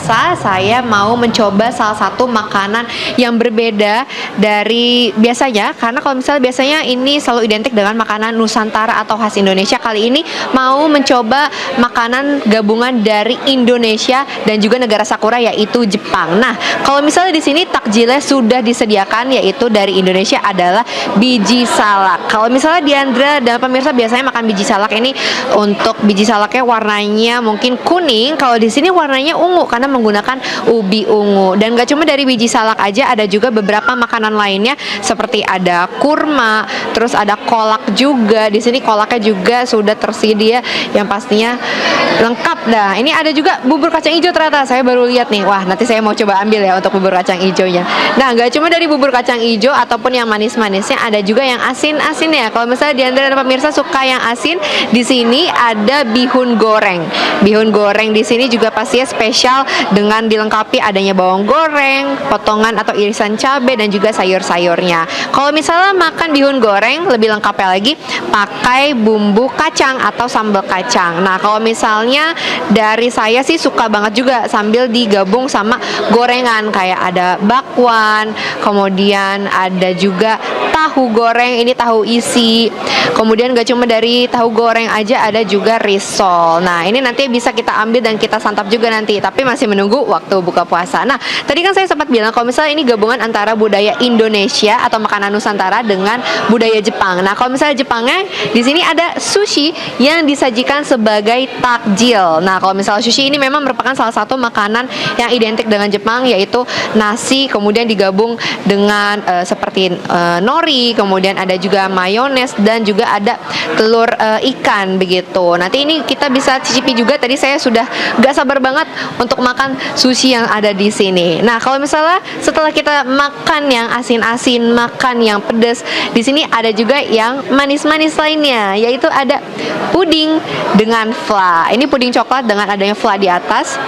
puasa, saya mau mencoba salah satu makanan yang berbeda dari biasanya. Karena kalau misalnya biasanya ini selalu identik dengan makanan Nusantara atau khas Indonesia. Kali ini mau mencoba makanan gabungan dari Indonesia dan juga negara Sakura, yaitu Jepang. Nah, kalau misalnya di sini takjilnya sudah disediakan, yaitu dari Indonesia adalah biji salak. Kalau misalnya Diandra dan pemirsa biasanya makan biji salak ini, untuk biji salaknya warnanya mungkin kuning. Kalau di sini warnanya ungu karena menggunakan ubi ungu. Dan gak cuma dari biji salak aja, ada juga beberapa makanan lainnya seperti ada kurma, terus ada kolak juga. Di sini kolaknya juga sudah tersedia yang pastinya lengkap dah. Ini ada juga bubur kacang hijau ternyata. Saya baru lihat nih. Wah, nanti saya mau coba ambil ya untuk bubur kacang hijaunya. Nah, gak cuma dari bubur kacang hijau ataupun yang manis-manisnya, ada juga yang asin-asin ya. Kalau misalnya Diandra dan pemirsa suka yang asin, di sini ada bihun goreng. Bihun goreng di sini juga pastinya spesial dengan dilengkapi adanya bawang goreng, potongan atau irisan cabai dan juga sayur-sayurnya. Kalau misalnya makan bihun goreng, lebih lengkapnya lagi pakai bumbu kacang atau sambal kacang. Nah, kalau misalnya dari saya sih suka banget juga sambil digabung sama gorengan, kayak ada bakwan, kemudian ada juga tahu goreng, ini tahu isi. Kemudian gak cuma dari tahu goreng aja, ada juga risol. Nah, ini nanti bisa kita ambil dan kita santap juga nanti, tapi masih menunggu waktu buka puasa. Nah, tadi kan saya sempat bilang kalau misalnya ini gabungan antara budaya Indonesia atau makanan Nusantara dengan budaya Jepang. Nah, kalau misalnya Jepangnya, di sini ada sushi yang disajikan sebagai takjil. Nah, kalau misalnya sushi ini memang merupakan salah satu makanan yang identik dengan Jepang, yaitu nasi kemudian digabung dengan seperti nori, kemudian ada juga mayones dan juga ada telur ikan begitu. Nanti ini kita bisa cicipi juga. Tadi saya sudah gak sabar banget untuk makan sushi yang ada di sini. Nah, kalau misalnya setelah kita makan yang asin-asin, makan yang pedas, di sini ada juga yang manis-manis lainnya, yaitu ada puding dengan fla. Ini puding coklat dengan adanya fla di atas.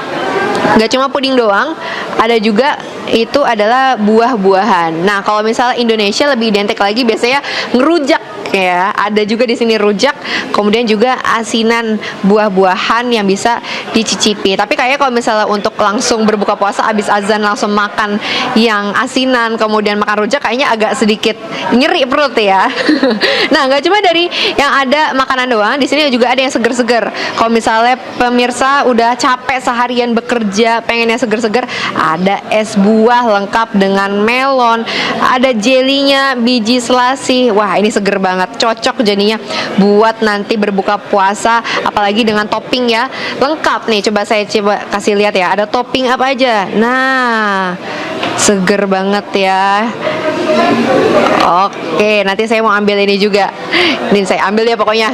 Gak cuma puding doang, ada juga itu adalah buah-buahan. Nah, kalau misalnya Indonesia lebih identik lagi biasanya ngerujak ya. Ada juga di sini rujak, kemudian juga asinan buah-buahan yang bisa dicicipi. Tapi kayaknya kalau misalnya untuk langsung berbuka puasa abis azan langsung makan yang asinan kemudian makan rujak, kayaknya agak sedikit nyeri perut ya. Nah, nggak cuma dari yang ada makanan doang, di sini juga ada yang seger-seger. Kalau misalnya pemirsa udah capek seharian bekerja, pengennya seger-seger, ada es buah lengkap dengan melon, ada jelinya, biji selasih. Wah, ini seger banget, cocok jadinya buat nanti berbuka puasa, apalagi dengan topping ya, lengkap nih. Coba saya kasih lihat ya, ada topping apa aja. Nah, seger banget ya. Oke, nanti saya mau ambil ini juga. Ini saya ambil ya pokoknya.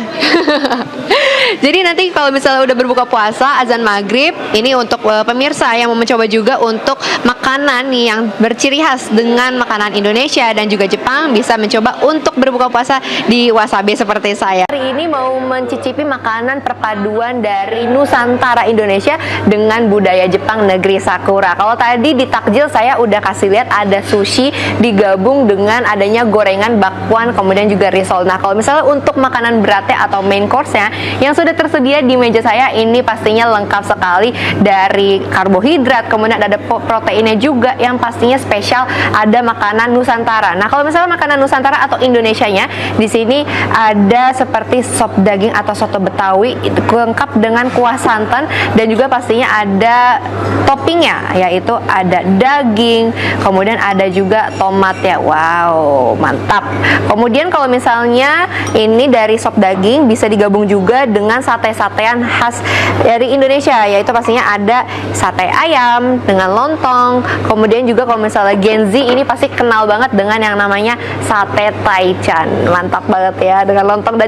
Jadi nanti kalau misalnya udah berbuka puasa, azan maghrib, ini untuk pemirsa yang mau mencoba juga untuk makanan nih yang berciri khas dengan makanan Indonesia dan juga Jepang, bisa mencoba untuk berbuka puasa di Wasabi seperti saya. Hari ini mau mencicipi makanan perpaduan dari Nusantara Indonesia dengan budaya Jepang negeri Sakura. Kalau tadi di takjil saya udah kasih lihat ada sushi digabung dengan adanya gorengan, bakwan, kemudian juga risol. Nah, kalau misalnya untuk makanan beratnya atau main course-nya yang sudah tersedia di meja saya, ini pastinya lengkap sekali dari karbohidrat, kemudian ada proteinnya juga yang pastinya spesial, ada makanan Nusantara. Nah, kalau misalnya makanan Nusantara atau Indonesianya, di sini ada seperti sop daging atau soto Betawi, itu lengkap dengan kuah santan dan juga pastinya ada toppingnya, yaitu ada daging, kemudian ada juga tomat ya. Wow, mantap. Kemudian kalau misalnya ini dari sop daging bisa digabung juga dengan sate-satean khas dari Indonesia, yaitu pastinya ada sate ayam dengan lontong. Kemudian juga kalau misalnya Gen Z ini pasti kenal banget dengan yang namanya sate taichan. Mantap banget ya dengan lontong dan